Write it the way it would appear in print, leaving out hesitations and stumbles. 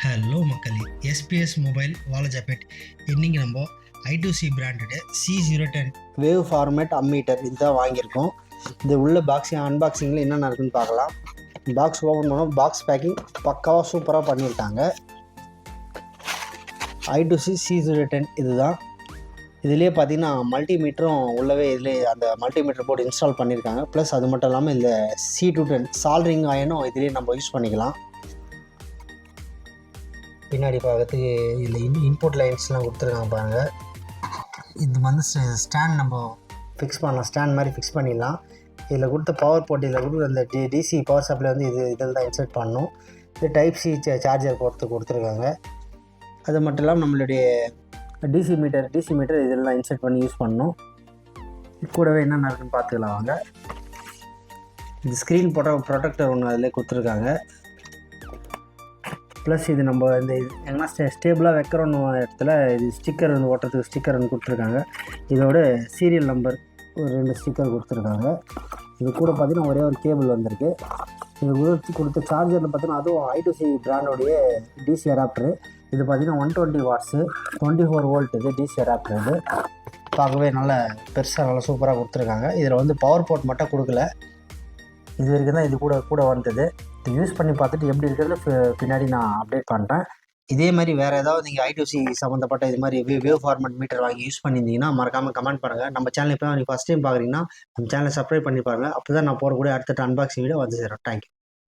Hello மக்களே, SBS mobile வாலஜாபேட். இன்னைக்கு நம்ம I2C branded C010 wave format ammeter இதுதான் வாங்கியிருக்கோம். இது உள்ள அன்பாக்சிங்கில் என்னென்ன இருக்குன்னு பார்க்கலாம். பாக்ஸ் ஓப்பன் பண்ணோம். பாக்ஸ் பேக்கிங் பக்காவாக சூப்பராக பண்ணியிருக்காங்க. I2C C010 இதுதான். இதுலேயே பார்த்தீங்கன்னா மல்டிமீட்டரும் உள்ளவே இதுலேயே அந்த மல்டிமீட்டர் போர்டு இன்ஸ்டால் பண்ணியிருக்காங்க. ப்ளஸ் அது மட்டும் இல்லாமல் இந்த C210 சால்ட்ரிங் ஆயனும் இதுலேயே நம்ம யூஸ் பண்ணிக்கலாம். பின்னாடி பார்க்கறதுக்கு இதில் இன்புட் லைன்ஸ்லாம் கொடுத்துருக்காங்க பாருங்கள். இது வந்து ஸ்டாண்ட் நம்ம ஃபிக்ஸ் பண்ணலாம், ஸ்டாண்ட் மாதிரி ஃபிக்ஸ் பண்ணிடலாம். இதில் கொடுத்த பவர் போர்ட், இதில் கொடுக்குற அந்த டிசி பவர் சப்ளை வந்து இதில் தான் இன்சர்ட் பண்ணணும். இது டைப் சி சார்ஜர் போர்ட்டு கொடுத்துருக்காங்க. அது மட்டும் இல்லாமல் நம்மளுடைய டிசி மீட்டர் இதில் தான் இன்சர்ட் பண்ணி யூஸ் பண்ணணும். கூடவே என்னென்ன இருக்குன்னு பார்த்துக்கலாம் வாங்க. இது ஸ்க்ரீன் ப்ரொடெக்டர் ஒன்று அதில் கொடுத்துருக்காங்க. ப்ளஸ் இது நம்ம இந்த எங்கன்னா ஸ்டேபிளாக வைக்கிறோன்னு இடத்துல இது ஸ்டிக்கர் வந்து ஓட்டுறதுக்கு ஸ்டிக்கர் வந்து கொடுத்துருக்காங்க. இதோட சீரியல் நம்பர் ஒரு 2 ஸ்டிக்கர் கொடுத்துருக்காங்க. இது கூட பார்த்திங்கன்னா ஒரே ஒரு கேபிள் வந்திருக்கு. இது கொடுத்த சார்ஜரில் பார்த்தீங்கன்னா அதுவும் I2C பிராண்டோடைய டிசி அடாப்டரு. இது பார்த்திங்கன்னா 120 வாட்ஸு 24 வோல்ட். இது டிசி அடாப்டர். இது பார்க்கவே நல்ல பெருசாக நல்லா சூப்பராக கொடுத்துருக்காங்க. இதில் வந்து பவர் போர்ட் மட்டும் கொடுக்கல. இது வரைக்கும் தான் இது கூட வந்தது. இது யூஸ் பண்ணி பார்த்துட்டு எப்படி இருக்கிறது பின்னாடி நான் அப்டேட் பண்ணுறேன். இதே மாதிரி வேறு ஏதாவது நீங்கள் I2C சம்மந்தப்பட்ட இது மாதிரி வேவ் ஃபார்மேட் மீட்டர் வாங்கி யூஸ் பண்ணியிருந்தீங்கன்னா மறக்காமல் கமெண்ட் பண்ணுங்கள். நம்ம சேனல் இப்போ நீங்கள் ஃபஸ்ட் டைம் பார்க்குறீங்கன்னா நம்ம சேனலை சப்ஸ்கிரைப் பண்ணி பாருங்கள். அப்போ தான் நான் போடக்கூடிய அடுத்த அன்பாக்சிங் வீடியோ வந்து சேரும். தேங்க்யூ.